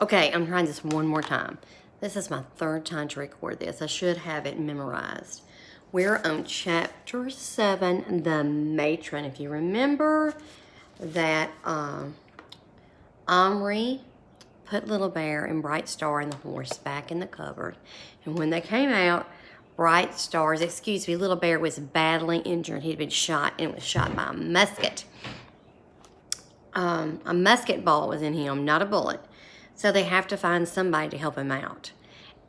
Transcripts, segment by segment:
Okay, I'm trying this one more time. This is my third time to record this. I should have it memorized. We're on chapter 7, the matron. If you remember that Omri put Little Bear and Bright Star and the horse back in the cupboard. And when they came out, Little Bear was badly injured. He'd been shot, and it was shot by a musket. A musket ball was in him, not a bullet. So they have to find somebody to help him out.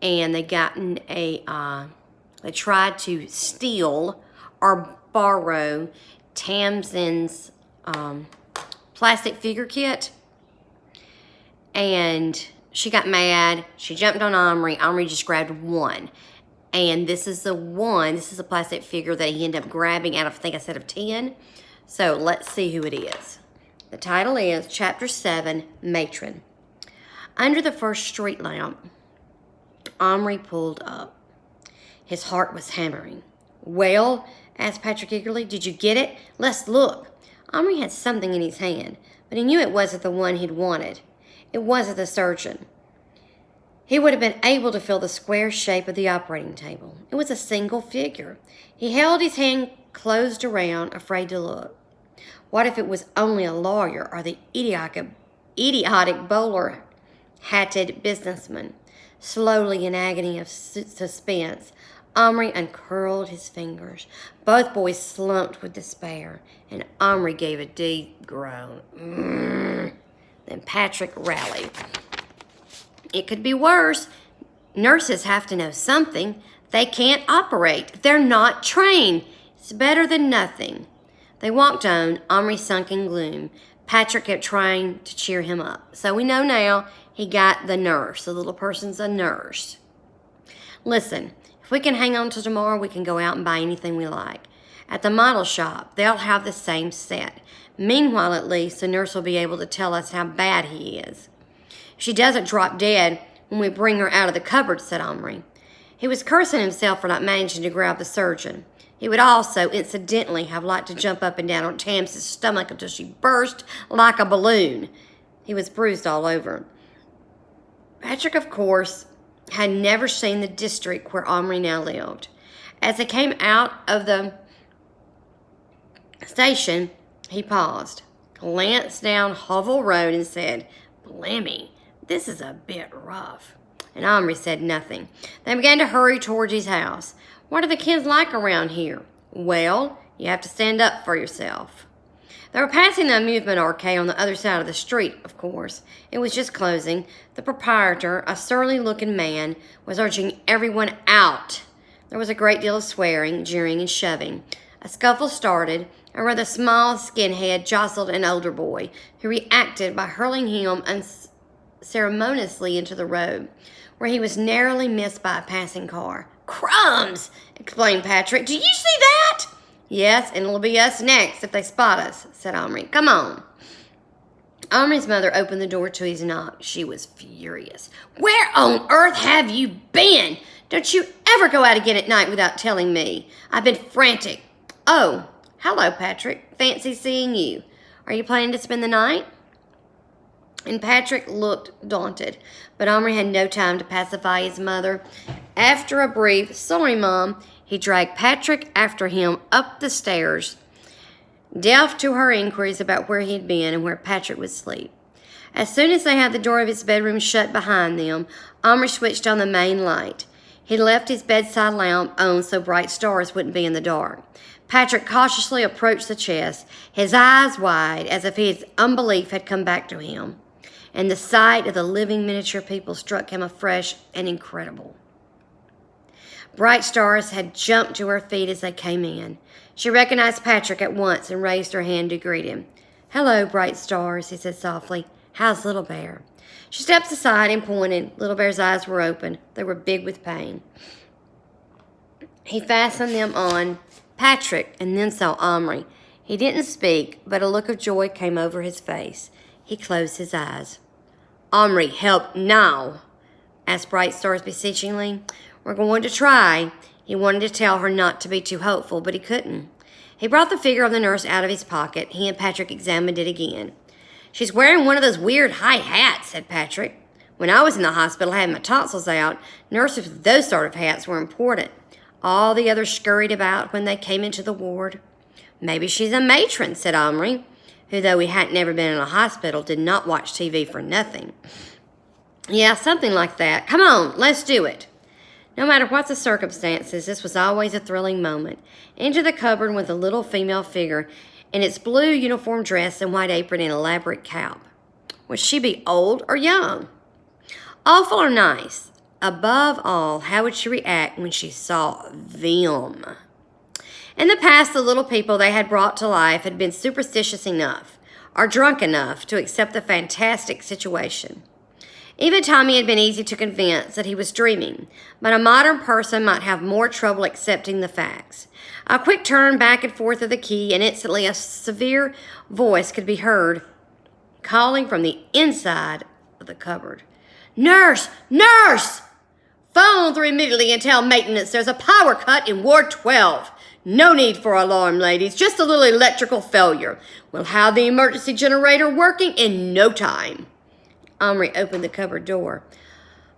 And they tried to steal or borrow Tamsin's plastic figure kit. And she got mad. She jumped on Omri. Omri just grabbed one. And this is the plastic figure that he ended up grabbing out of, I think, a set of 10. So let's see who it is. The title is Chapter 7, Matron. Under the first street lamp, Omri pulled up. His heart was hammering. "Well," asked Patrick eagerly, "did you get it? Let's look." Omri had something in his hand, but he knew it wasn't the one he'd wanted. It wasn't the surgeon. He would have been able to feel the square shape of the operating table. It was a single figure. He held his hand closed around, afraid to look. What if it was only a lawyer or the idiotic bowler-hatted businessman? Slowly, in agony of suspense, Omri uncurled his fingers. Both boys slumped with despair, and Omri gave a deep groan. Then Patrick rallied. "It could be worse. Nurses have to know something. They can't operate. They're not trained. It's better than nothing." They walked on, Omri sunk in gloom. Patrick kept trying to cheer him up. So we know now he got the nurse. The little person's a nurse. "Listen, if we can hang on till tomorrow, we can go out and buy anything we like. At the model shop, they'll have the same set. Meanwhile, at least, the nurse will be able to tell us how bad he is. If she doesn't drop dead when we bring her out of the cupboard," said Omri. He was cursing himself for not managing to grab the surgeon. He would also, incidentally, have liked to jump up and down on Tamsin's stomach until she burst like a balloon. He was bruised all over. Patrick, of course, had never seen the district where Omri now lived. As they came out of the station, he paused, glanced down Hovell Road, and said, "Blimey, this is a bit rough." And Omri said nothing. They began to hurry towards his house. "What are the kids like around here?" "Well, you have to stand up for yourself." They were passing the amusement arcade on the other side of the street, of course. It was just closing. The proprietor, a surly-looking man, was urging everyone out. There was a great deal of swearing, jeering, and shoving. A scuffle started. A rather small skinhead jostled an older boy, who reacted by hurling him unceremoniously into the road, where he was narrowly missed by a passing car. "Crumbs!" exclaimed Patrick. "Do you see that?" "Yes, and it'll be us next if they spot us," said Omri. "Come on." Omri's mother opened the door to his knock. She was furious. "Where on earth have you been? Don't you ever go out again at night without telling me? I've been frantic." "Oh, hello, Patrick. Fancy seeing you. Are you planning to spend the night?" And Patrick looked daunted, but Omri had no time to pacify his mother. After a brief, "Sorry, Mom," he dragged Patrick after him up the stairs, deaf to her inquiries about where he'd been and where Patrick would sleep. As soon as they had the door of his bedroom shut behind them, Omri switched on the main light. He left his bedside lamp on so bright stars wouldn't be in the dark. Patrick cautiously approached the chest, his eyes wide as if his unbelief had come back to him, and the sight of the living miniature people struck him afresh and incredible. Bright Stars had jumped to her feet as they came in. She recognized Patrick at once and raised her hand to greet him. "Hello, Bright Stars," he said softly. "How's Little Bear?" She stepped aside and pointed. Little Bear's eyes were open. They were big with pain. He fastened them on Patrick and then saw Omri. He didn't speak, but a look of joy came over his face. He closed his eyes. "Omri, help now," asked Bright Stars beseechingly. "We're going to try." He wanted to tell her not to be too hopeful, but he couldn't. He brought the figure of the nurse out of his pocket. He and Patrick examined it again. "She's wearing one of those weird high hats," said Patrick. When I was in the hospital, I had my tonsils out. Nurses with those sort of hats were important. All the others scurried about when they came into the ward. Maybe she's a matron, said Omri, who, though he hadn't never been in a hospital, did not watch TV for nothing. Yeah, something like that. Come on, let's do it. No matter what the circumstances, this was always a thrilling moment. Into the cupboard with a little female figure in its blue uniform dress and white apron and elaborate cap. Would she be old or young? Awful or nice? Above all, how would she react when she saw them? In the past, the little people they had brought to life had been superstitious enough, or drunk enough, to accept the fantastic situation. Even Tommy had been easy to convince that he was dreaming, but a modern person might have more trouble accepting the facts. A quick turn back and forth of the key, and instantly a severe voice could be heard calling from the inside of the cupboard. Nurse! Nurse! Phone through immediately and tell maintenance there's a power cut in Ward 12. No need for alarm, ladies. Just a little electrical failure. We'll have the emergency generator working in no time. Omri opened the cupboard door.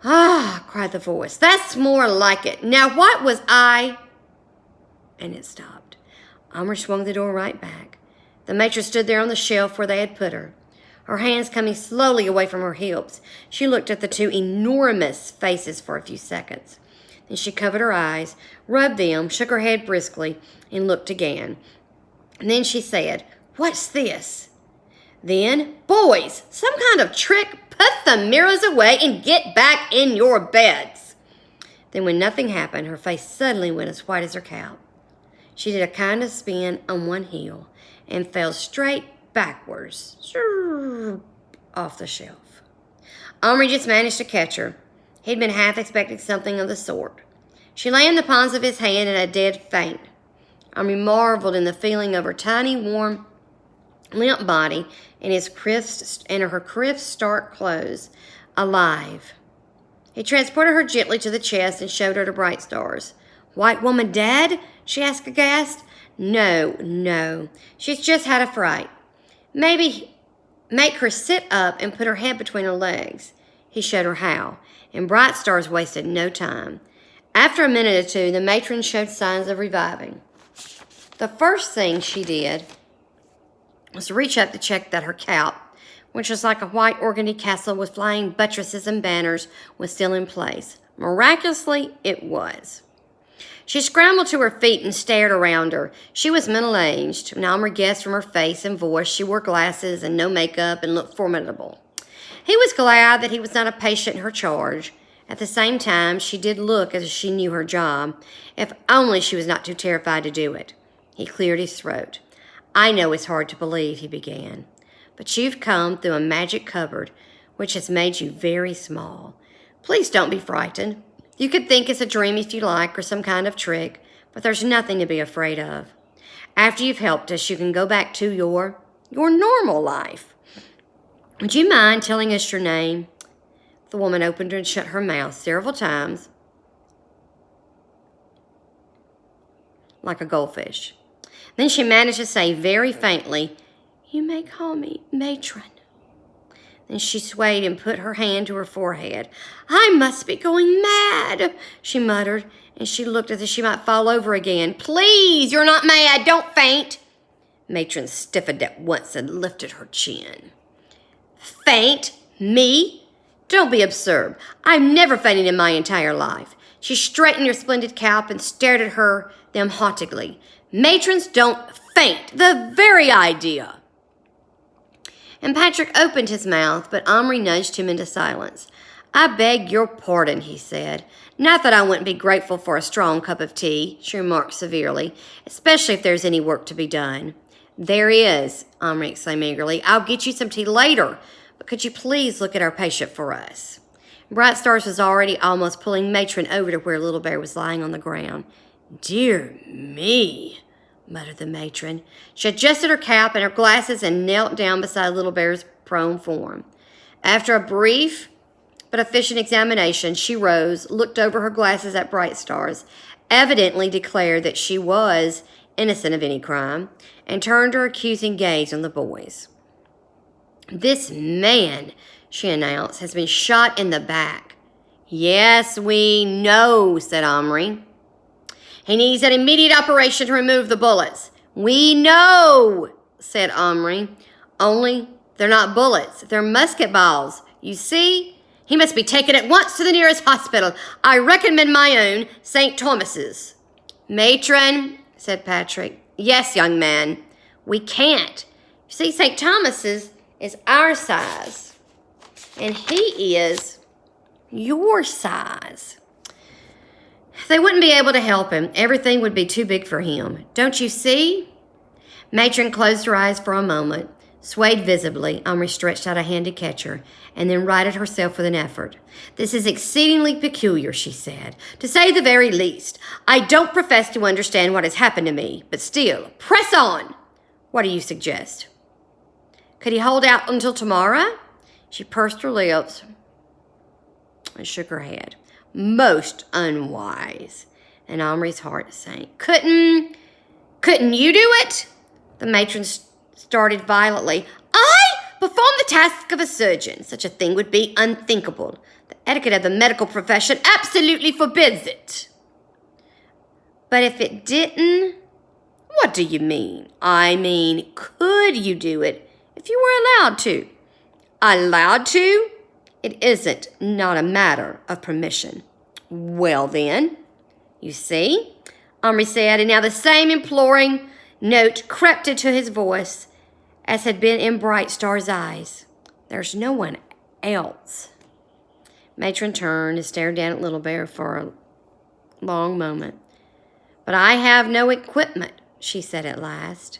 Ah, cried the voice. That's more like it. Now what was I... And it stopped. Omri swung the door right back. The matron stood there on the shelf where they had put her, her hands coming slowly away from her hips. She looked at the two enormous faces for a few seconds. Then she covered her eyes, rubbed them, shook her head briskly, and looked again. And then she said, What's this? Then, boys, some kind of trick. Put the mirrors away and get back in your beds. Then when nothing happened, her face suddenly went as white as her cap. She did a kind of spin on one heel and fell straight backwards off the shelf. Omri just managed to catch her. He'd been half expecting something of the sort. She lay in the palms of his hand in a dead faint. Omri marveled in the feeling of her tiny, warm, limp body and her crisp, stark clothes, alive. He transported her gently to the chest and showed her to Bright Stars. White woman dead? She asked aghast. No. She's just had a fright. Maybe make her sit up and put her head between her legs. He showed her how, and Bright Stars wasted no time. After a minute or two, the matron showed signs of reviving. The first thing she did was to reach up to check that her cap, which was like a white organdy castle with flying buttresses and banners, was still in place. Miraculously, it was. She scrambled to her feet and stared around her. She was middle-aged, and Omri guessed from her face and voice she wore glasses and no makeup and looked formidable. He was glad that he was not a patient in her charge. At the same time, she did look as if she knew her job, if only she was not too terrified to do it. He cleared his throat. I know it's hard to believe, he began, but you've come through a magic cupboard, which has made you very small. Please don't be frightened. You could think it's a dream if you like, or some kind of trick, but there's nothing to be afraid of. After you've helped us, you can go back to your normal life. Would you mind telling us your name? The woman opened and shut her mouth several times, like a goldfish. Then she managed to say very faintly, You may call me matron. Then she swayed and put her hand to her forehead. I must be going mad, she muttered, and she looked as if she might fall over again. Please, you're not mad. Don't faint. Matron stiffened at once and lifted her chin. Faint? Me? Don't be absurd. I've never fainted in my entire life. She straightened her splendid cap and stared at them haughtily. Matrons don't faint. The very idea. And Patrick opened his mouth, but Omri nudged him into silence. I beg your pardon, he said. Not that I wouldn't be grateful for a strong cup of tea, she remarked severely, especially if there's any work to be done. There is, Omri exclaimed eagerly. I'll get you some tea later, but could you please look at our patient for us? Bright Stars was already almost pulling Matron over to where Little Bear was lying on the ground. Dear me, muttered the matron. She adjusted her cap and her glasses and knelt down beside Little Bear's prone form. After a brief but efficient examination, she rose, looked over her glasses at Bright Stars, evidently declared that she was innocent of any crime, and turned her accusing gaze on the boys. This man, she announced, has been shot in the back. Yes, we know, said Omri. He needs an immediate operation to remove the bullets. We know, said Omri. Only they're not bullets. They're musket balls. You see? He must be taken at once to the nearest hospital. I recommend my own, St. Thomas's. Matron, said Patrick. Yes, young man. We can't. You see, St. Thomas's is our size, and he is your size. They wouldn't be able to help him. Everything would be too big for him. Don't you see? Matron closed her eyes for a moment, swayed visibly. Omri stretched out a hand to catch her, and then righted herself with an effort. This is exceedingly peculiar, she said, to say the very least. I don't profess to understand what has happened to me, but still, press on. What do you suggest? Could he hold out until tomorrow? She pursed her lips and shook her head. Most unwise. And Omri's heart sank. Couldn't you do it? The matron started violently. I perform the task of a surgeon. Such a thing would be unthinkable. The etiquette of the medical profession absolutely forbids it. But if it didn't, what do you mean? I mean, could you do it if you were allowed to? Allowed to? It isn't not a matter of permission. Well then, you see, Omri said, and now the same imploring note crept into his voice as had been in Bright Star's eyes. There's no one else. Matron turned and stared down at Little Bear for a long moment. But I have no equipment, she said at last.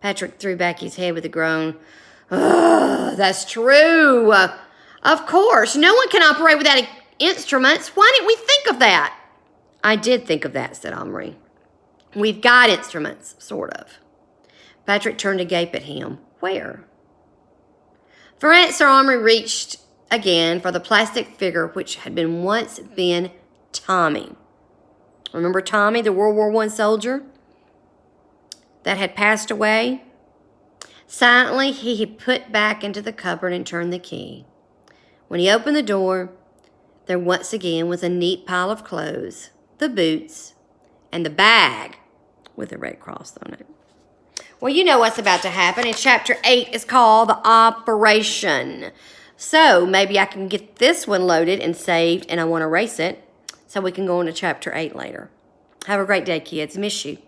Patrick threw back his head with a groan. Ugh, that's true. Of course, no one can operate without instruments. Why didn't we think of that? I did think of that, said Omri. We've got instruments, sort of. Patrick turned to gape at him. Where? For answer, Omri reached again for the plastic figure which had once been Tommy. Remember Tommy, the World War I soldier that had passed away? Silently, he had put back into the cupboard and turned the key. When he opened the door, there once again was a neat pile of clothes, the boots, and the bag with a red cross on it. Well, you know what's about to happen. In Chapter 8 is called The Operation. So maybe I can get this one loaded and saved, and I want to erase it so we can go on to Chapter 8 later. Have a great day, kids. Miss you.